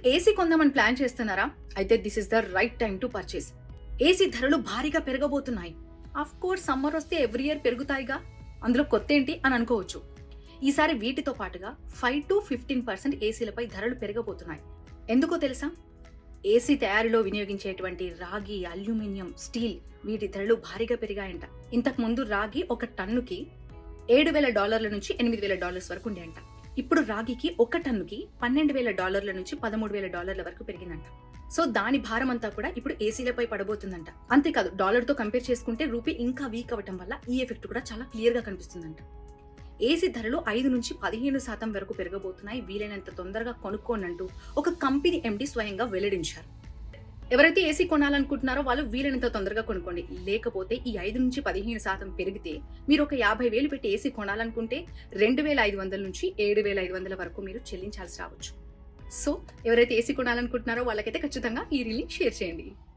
AC కొందామని plan చేస్తున్నారా? అయితే this is the right time to purchase. AC ధరలు భారీగా పెరగబోతున్నాయి. ఆఫ్ కోర్స్ సమ్మర్ వస్తే ఎవ్రీ ఇయర్ పెరుగుతాయిగా, అందులో కొత్త ఏంటి అని అనుకోవచ్చు. ఈసారి వీటితో పాటుగా 5 to 15% ఏసీలపై ధరలు పెరగబోతున్నాయి. ఎందుకో తెలుసా? ఏసీ తయారీలో వినియోగించేటువంటి రాగి, అల్యూమినియం, స్టీల్ వీటి ధరలు భారీగా పెరిగాయంట. ఇంతకు ముందు రాగి ఒక టన్నుకి $7,000 నుంచి $8,000 వరకు ఉండేయంట. ఇప్పుడు రాగికి ఒక టన్నుకి $12,000 నుంచి $13,000 వరకు పెరిగిందంట. సో దాని భారం అంతా కూడా ఇప్పుడు ఏసీలపై పడబోతుందంట. అంతేకాదు, డాలర్ తో కంపేర్ చేసుకుంటే రూపీ ఇంకా వీక్ అవ్వటం వల్ల ఈ ఎఫెక్ట్ కూడా చాలా క్లియర్ గా కనిపిస్తుందంట. ఏసీ ధరలు 5 నుంచి 15% వరకు పెరగబోతున్నాయి. వీలైనంత తొందరగా కొనుక్కోనంటూ ఒక కంపెనీ ఎండి స్వయంగా వెల్లడించారు. ఎవరైతే ఏసీ కొనాలనుకుంటున్నారో వాళ్ళు వీలైనంత తొందరగా కొనుక్కోండి. లేకపోతే ఈ 5 నుంచి 15% పెరిగితే మీరు ఒక 50,000 పెట్టి ఏసీ కొనాలనుకుంటే 2,500 నుంచి 7,500 వరకు మీరు చెల్లించాల్సి రావచ్చు. సో ఎవరైతే ఏసీ కొనాలనుకుంటున్నారో వాళ్ళకైతే ఖచ్చితంగా ఈ రీల్ని షేర్ చేయండి.